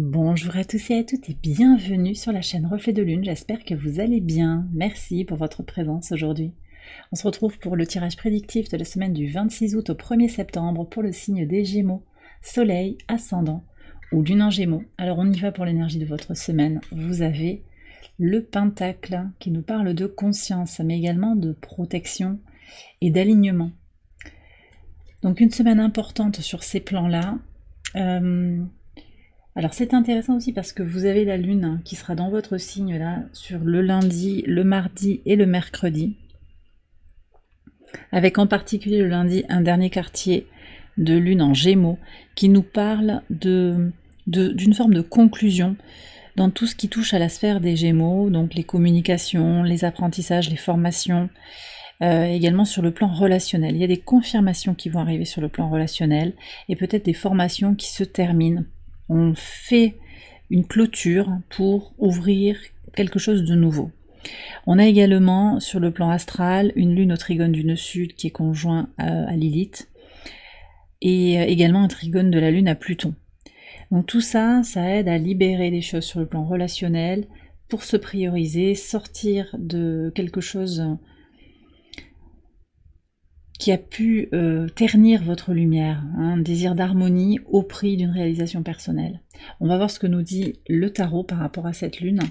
Bonjour à tous et à toutes et bienvenue sur la chaîne Reflet de Lune, j'espère que vous allez bien. Merci pour votre présence aujourd'hui. On se retrouve pour le tirage prédictif de la semaine du 26 août au 1er septembre pour le signe des Gémeaux, Soleil, Ascendant ou Lune en Gémeaux. Alors on y va pour l'énergie de votre semaine. Vous avez le Pentacle qui nous parle de conscience mais également de protection et d'alignement. Donc une semaine importante sur ces plans-là. Alors c'est intéressant aussi parce que vous avez la Lune qui sera dans votre signe là sur le lundi, le mardi et le mercredi. Avec en particulier le lundi un dernier quartier de Lune en Gémeaux qui nous parle d'une forme de conclusion dans tout ce qui touche à la sphère des Gémeaux, donc les communications, les apprentissages, les formations, également sur le plan relationnel. Il y a des confirmations qui vont arriver sur le plan relationnel et peut-être des formations qui se terminent. On fait une clôture pour ouvrir quelque chose de nouveau. On a également sur le plan astral une lune au trigone du nœud sud qui est conjoint à Lilith et également un trigone de la lune à Pluton. Donc tout ça, ça aide à libérer des choses sur le plan relationnel pour se prioriser, sortir de quelque chose qui a pu ternir votre lumière, un désir d'harmonie au prix d'une réalisation personnelle. On va voir ce que nous dit le tarot par rapport à cette lune.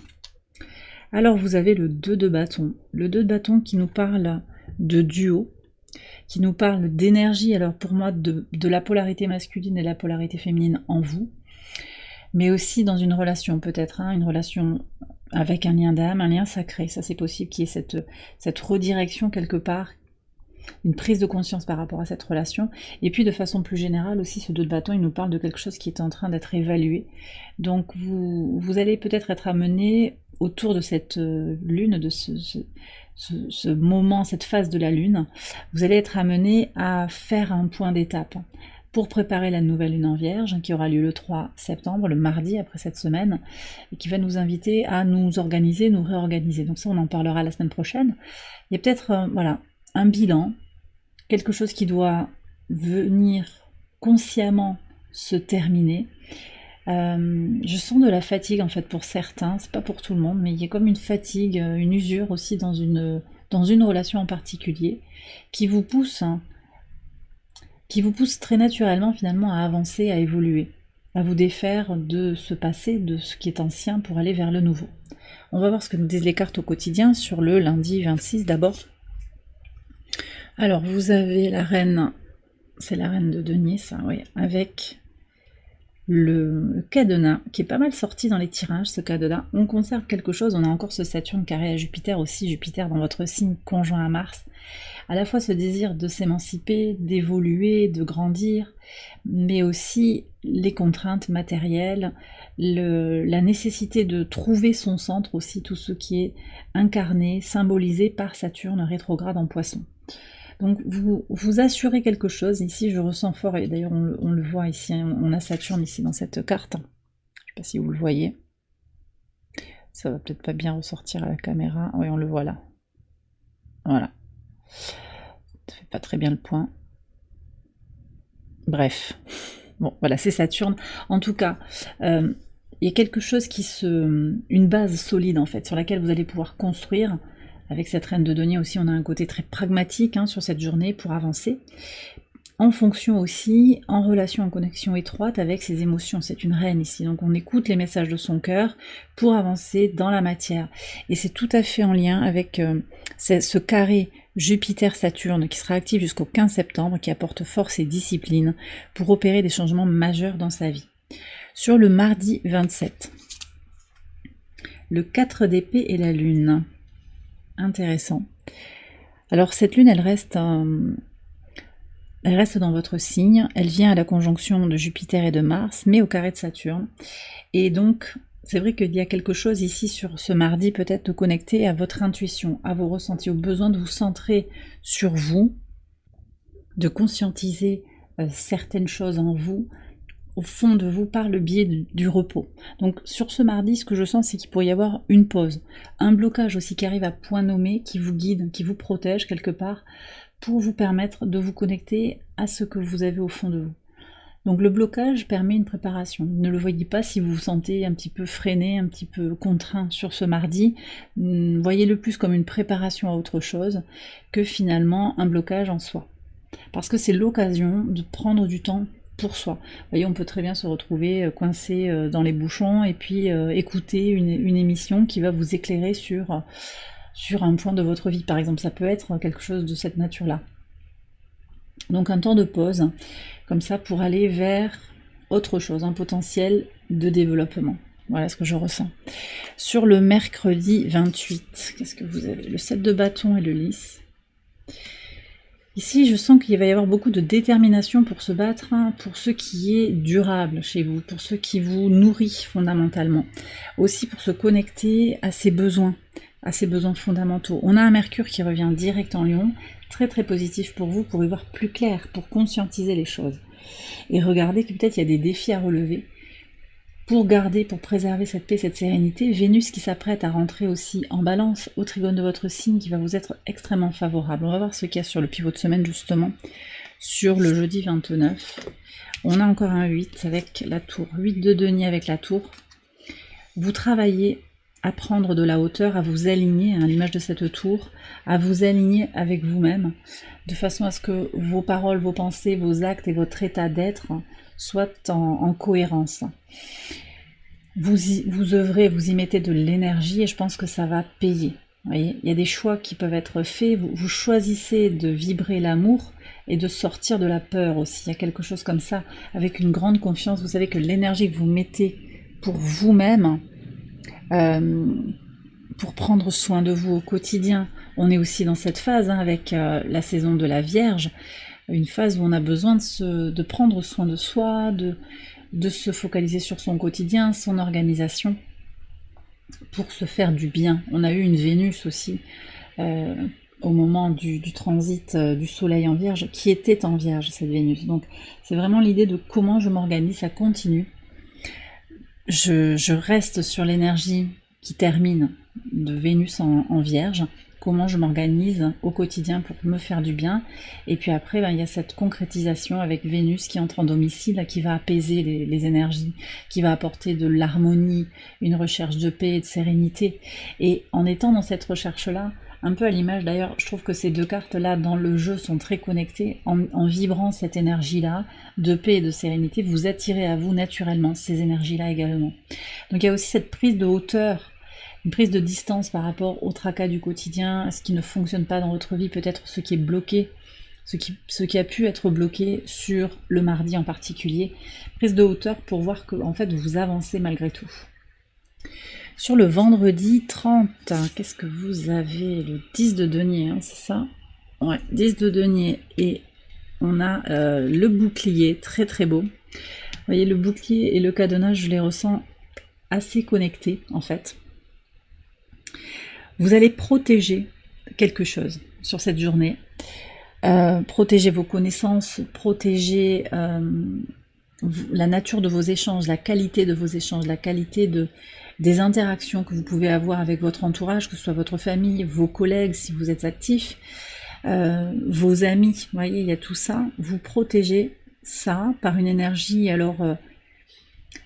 Alors vous avez le 2 de bâton. Le 2 de bâton qui nous parle de duo, qui nous parle d'énergie, alors pour moi de la polarité masculine et la polarité féminine en vous, mais aussi dans une relation peut-être, une relation avec un lien d'âme, un lien sacré. Ça c'est possible qu'il y ait cette redirection quelque part, une prise de conscience par rapport à cette relation, et puis de façon plus générale aussi ce 2 de bâton il nous parle de quelque chose qui est en train d'être évalué, donc vous allez peut-être être amené autour de cette lune, de ce moment, cette phase de la lune, vous allez être amené à faire un point d'étape pour préparer la nouvelle lune en Vierge qui aura lieu le 3 septembre, le mardi après cette semaine, et qui va nous inviter à nous organiser, nous réorganiser. Donc ça on en parlera la semaine prochaine. Il y a peut-être voilà, un bilan, quelque chose qui doit venir consciemment se terminer. Je sens de la fatigue en fait pour certains, c'est pas pour tout le monde, mais il y a comme une fatigue, une usure aussi dans une relation en particulier qui vous pousse très naturellement finalement à avancer, à évoluer, à vous défaire de ce passé, de ce qui est ancien pour aller vers le nouveau. On va voir ce que nous disent les cartes au quotidien sur le lundi 26 d'abord. Alors vous avez la reine, c'est la reine de denier ça, oui, avec le cadenas, qui est pas mal sorti dans les tirages, ce cadenas. On conserve quelque chose, on a encore ce Saturne carré à Jupiter aussi, Jupiter dans votre signe conjoint à Mars. À la fois ce désir de s'émanciper, d'évoluer, de grandir, mais aussi les contraintes matérielles, la nécessité de trouver son centre aussi, tout ce qui est incarné, symbolisé par Saturne rétrograde en Poisson. Donc vous assurez quelque chose, ici je ressens fort, et d'ailleurs on le voit ici, on a Saturne ici dans cette carte, je ne sais pas si vous le voyez, ça va peut-être pas bien ressortir à la caméra, oui on le voit là, voilà, ça fait pas très bien le point, bref, bon voilà c'est Saturne, en tout cas, il y a quelque chose une base solide en fait, sur laquelle vous allez pouvoir construire. Avec cette reine de denier aussi, on a un côté très pragmatique sur cette journée pour avancer. En fonction aussi, en relation, en connexion étroite avec ses émotions. C'est une reine ici, donc on écoute les messages de son cœur pour avancer dans la matière. Et c'est tout à fait en lien avec ce carré Jupiter-Saturne qui sera actif jusqu'au 15 septembre, qui apporte force et discipline pour opérer des changements majeurs dans sa vie. Sur le mardi 27, le 4 d'épée et la lune. Intéressant. Alors cette lune, elle reste dans votre signe, elle vient à la conjonction de Jupiter et de Mars, mais au carré de Saturne. Et donc, c'est vrai qu'il y a quelque chose ici sur ce mardi, peut-être de connecter à votre intuition, à vos ressentis, au besoin de vous centrer sur vous, de conscientiser certaines choses en vous, au fond de vous par le biais du repos. Donc sur ce mardi, ce que je sens, c'est qu'il pourrait y avoir une pause, un blocage aussi qui arrive à point nommé, qui vous guide, qui vous protège quelque part, pour vous permettre de vous connecter à ce que vous avez au fond de vous. Donc le blocage permet une préparation. Ne le voyez pas si vous vous sentez un petit peu freiné, un petit peu contraint sur ce mardi. Voyez-le plus comme une préparation à autre chose que finalement un blocage en soi. Parce que c'est l'occasion de prendre du temps pour soi. Vous voyez, on peut très bien se retrouver coincé dans les bouchons et puis écouter une émission qui va vous éclairer sur un point de votre vie. Par exemple, ça peut être quelque chose de cette nature-là. Donc un temps de pause, comme ça, pour aller vers autre chose, un potentiel de développement. Voilà ce que je ressens. Sur le mercredi 28, qu'est-ce que vous avez? Le 7 de bâton et le lys. Ici, je sens qu'il va y avoir beaucoup de détermination pour se battre, pour ce qui est durable chez vous, pour ce qui vous nourrit fondamentalement. Aussi pour se connecter à ses besoins fondamentaux. On a un Mercure qui revient direct en Lion, très très positif pour vous, pour y voir plus clair, pour conscientiser les choses. Et regardez que peut-être il y a des défis à relever. Pour garder, pour préserver cette paix, cette sérénité, Vénus qui s'apprête à rentrer aussi en balance au trigone de votre signe qui va vous être extrêmement favorable. On va voir ce qu'il y a sur le pivot de semaine justement, sur le jeudi 29. On a encore un 8 avec la tour, 8 de denier avec la tour. Vous travaillez à prendre de la hauteur, à vous aligner à l'image de cette tour, à vous aligner avec vous-même, de façon à ce que vos paroles, vos pensées, vos actes et votre état d'être soient en cohérence. Vous œuvrez, vous y mettez de l'énergie et je pense que ça va payer. Vous voyez, il y a des choix qui peuvent être faits, vous choisissez de vibrer l'amour et de sortir de la peur aussi. Il y a quelque chose comme ça, avec une grande confiance. Vous savez que l'énergie que vous mettez pour vous-même, pour prendre soin de vous au quotidien, on est aussi dans cette phase avec la saison de la Vierge, une phase où on a besoin de prendre soin de soi, de se focaliser sur son quotidien, son organisation, pour se faire du bien. On a eu une Vénus aussi, au moment du transit du Soleil en Vierge, qui était en Vierge, cette Vénus. Donc c'est vraiment l'idée de comment je m'organise, ça continue. Je reste sur l'énergie qui termine de Vénus en Vierge, comment je m'organise au quotidien pour me faire du bien. Et puis après, il y a cette concrétisation avec Vénus qui entre en domicile, qui va apaiser les énergies, qui va apporter de l'harmonie, une recherche de paix et de sérénité. Et en étant dans cette recherche-là, un peu à l'image d'ailleurs, je trouve que ces deux cartes-là dans le jeu sont très connectées, en vibrant cette énergie-là de paix et de sérénité, vous attirez à vous naturellement ces énergies-là également. Donc il y a aussi cette prise de hauteur, une prise de distance par rapport au tracas du quotidien, à ce qui ne fonctionne pas dans votre vie, peut-être ce qui est bloqué, ce qui a pu être bloqué sur le mardi en particulier. Prise de hauteur pour voir que en fait vous avancez malgré tout. Sur le vendredi 30, qu'est-ce que vous avez? Le 10 de denier, c'est ça? Ouais, 10 de denier et on a le bouclier, très très beau. Vous voyez, le bouclier et le cadenas, je les ressens assez connectés en fait. Vous allez protéger quelque chose sur cette journée. Protéger vos connaissances, protéger la nature de vos échanges, la qualité de vos échanges, la qualité des interactions que vous pouvez avoir avec votre entourage, que ce soit votre famille, vos collègues si vous êtes actifs, vos amis, vous voyez, il y a tout ça. Vous protégez ça par une énergie, alors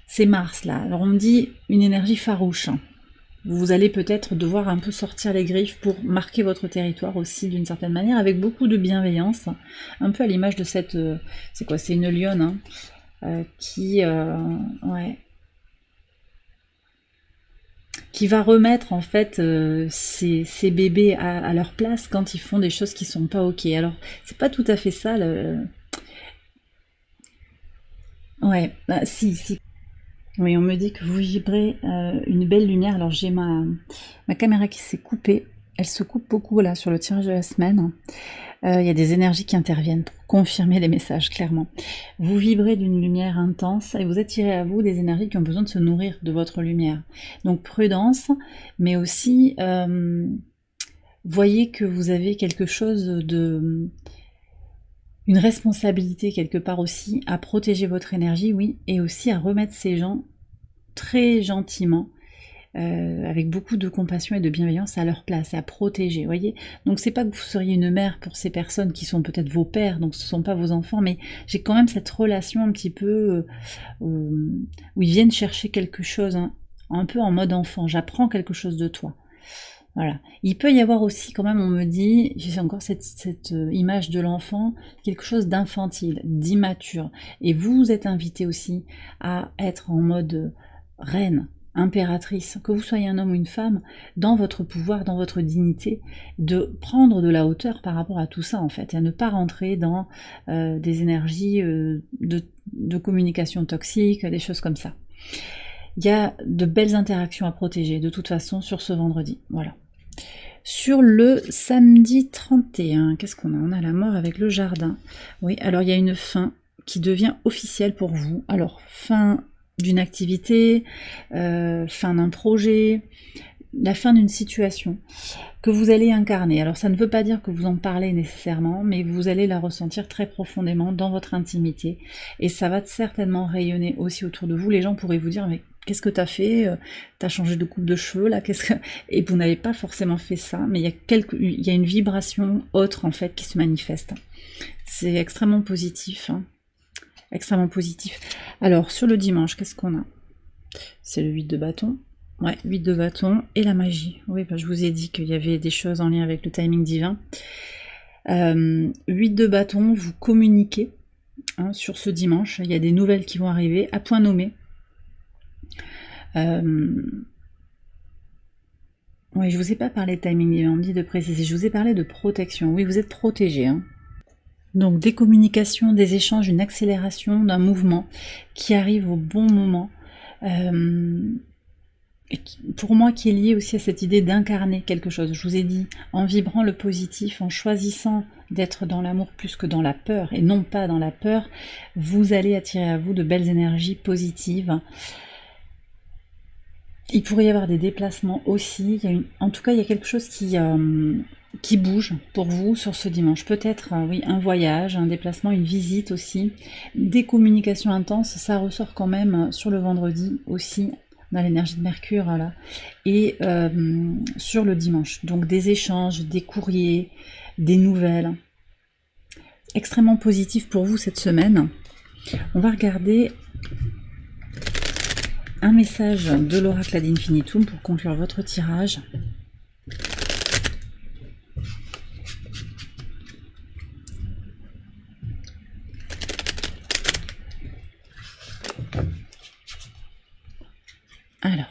c'est Mars là, alors on me dit une énergie farouche. Vous allez peut-être devoir un peu sortir les griffes pour marquer votre territoire aussi d'une certaine manière, avec beaucoup de bienveillance, un peu à l'image de cette... c'est quoi? C'est une lionne qui va remettre en fait ces bébés à leur place quand ils font des choses qui sont pas ok. Alors c'est pas tout à fait ça ouais, bah, si. Oui, on me dit que vous vibrez une belle lumière. Alors j'ai ma caméra qui s'est coupée. Elle se coupe beaucoup là sur le tirage de la semaine. Il y a des énergies qui interviennent pour confirmer les messages, clairement. Vous vibrez d'une lumière intense et vous attirez à vous des énergies qui ont besoin de se nourrir de votre lumière. Donc prudence, mais aussi voyez que vous avez quelque chose une responsabilité quelque part aussi à protéger votre énergie, oui, et aussi à remettre ces gens très gentiment avec beaucoup de compassion et de bienveillance à leur place et à protéger, voyez. Donc c'est pas que vous seriez une mère pour ces personnes qui sont peut-être vos pères, donc ce sont pas vos enfants, mais j'ai quand même cette relation un petit peu où ils viennent chercher quelque chose, hein, un peu en mode enfant, j'apprends quelque chose de toi. Voilà. Il peut y avoir aussi, quand même, on me dit, j'ai encore cette image de l'enfant, quelque chose d'infantile, d'immature. Et vous êtes invité aussi à être en mode reine, impératrice, que vous soyez un homme ou une femme, dans votre pouvoir, dans votre dignité, de prendre de la hauteur par rapport à tout ça, en fait, et à ne pas rentrer dans des énergies de communication toxique, des choses comme ça. Il y a de belles interactions à protéger, de toute façon, sur ce vendredi. Voilà. Sur le samedi 31, qu'est-ce qu'on a? On a la mort avec le jardin. Oui, alors il y a une fin qui devient officielle pour vous. Alors, fin d'une activité, fin d'un projet, la fin d'une situation que vous allez incarner. Alors ça ne veut pas dire que vous en parlez nécessairement, mais vous allez la ressentir très profondément dans votre intimité. Et ça va certainement rayonner aussi autour de vous. Les gens pourraient vous dire, mais qu'est-ce que tu as fait? Tu as changé de coupe de cheveux là? Et vous n'avez pas forcément fait ça, mais il y a une vibration autre en fait qui se manifeste. C'est extrêmement positif. Hein. Extrêmement positif. Alors sur le dimanche, qu'est-ce qu'on a? C'est le 8 de bâton. Ouais, 8 de bâton et la magie. Oui, bah, je vous ai dit qu'il y avait des choses en lien avec le timing divin. 8 de bâton, vous communiquez hein, sur ce dimanche. Il y a des nouvelles qui vont arriver à point nommé. Oui, je vous ai pas parlé de timing divin, on me dit de préciser. Je vous ai parlé de protection. Oui, vous êtes protégé. Hein. Donc des communications, des échanges, une accélération d'un mouvement qui arrive au bon moment. Pour moi qui est lié aussi à cette idée d'incarner quelque chose. Je vous ai dit, en vibrant le positif, en choisissant d'être dans l'amour plus que dans la peur, et non pas dans la peur, vous allez attirer à vous de belles énergies positives. Il pourrait y avoir des déplacements aussi, en tout cas il y a quelque chose qui bouge pour vous sur ce dimanche. Peut-être oui, un voyage, un déplacement, une visite aussi. Des communications intenses, ça ressort quand même sur le vendredi aussi, dans l'énergie de Mercure, là, et sur le dimanche. Donc des échanges, des courriers, des nouvelles. Extrêmement positif pour vous cette semaine. On va regarder un message de l'oracle ad infinitum pour conclure votre tirage. Alors,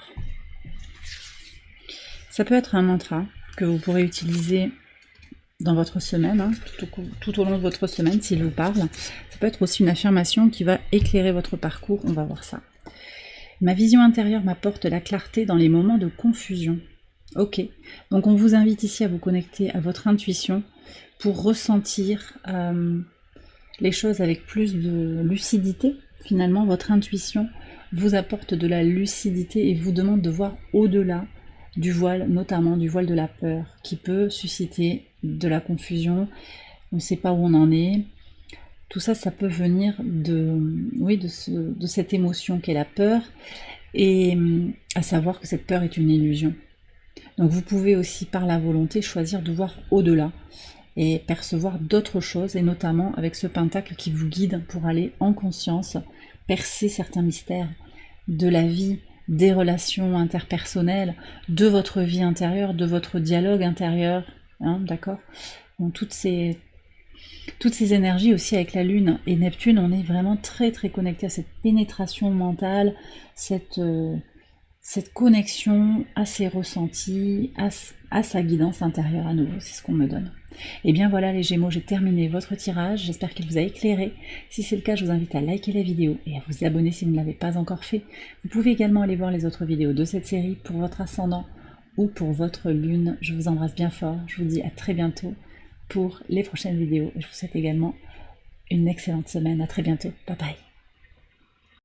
ça peut être un mantra que vous pourrez utiliser dans votre semaine, hein, tout au long de votre semaine s'il vous parle. Ça peut être aussi une affirmation qui va éclairer votre parcours, on va voir ça. Ma vision intérieure m'apporte la clarté dans les moments de confusion. Ok, donc on vous invite ici à vous connecter à votre intuition pour ressentir les choses avec plus de lucidité. Finalement, votre intuition vous apporte de la lucidité et vous demande de voir au-delà du voile, notamment du voile de la peur, qui peut susciter de la confusion, on ne sait pas où on en est. Tout ça, ça peut venir de cette émotion qu'est la peur, et à savoir que cette peur est une illusion. Donc vous pouvez aussi, par la volonté, choisir de voir au-delà et percevoir d'autres choses, et notamment avec ce pentacle qui vous guide pour aller en conscience, percer certains mystères de la vie, des relations interpersonnelles, de votre vie intérieure, de votre dialogue intérieur, hein, d'accord? Donc toutes ces énergies aussi avec la Lune et Neptune, on est vraiment très très connecté à cette pénétration mentale, cette connexion à ses ressentis, à sa guidance intérieure à nouveau, c'est ce qu'on me donne. Et bien voilà les Gémeaux, j'ai terminé votre tirage, j'espère qu'il vous a éclairé. Si c'est le cas, je vous invite à liker la vidéo et à vous abonner si vous ne l'avez pas encore fait. Vous pouvez également aller voir les autres vidéos de cette série pour votre ascendant ou pour votre lune. Je vous embrasse bien fort, je vous dis à très bientôt pour les prochaines vidéos. Je vous souhaite également une excellente semaine, à très bientôt, bye bye.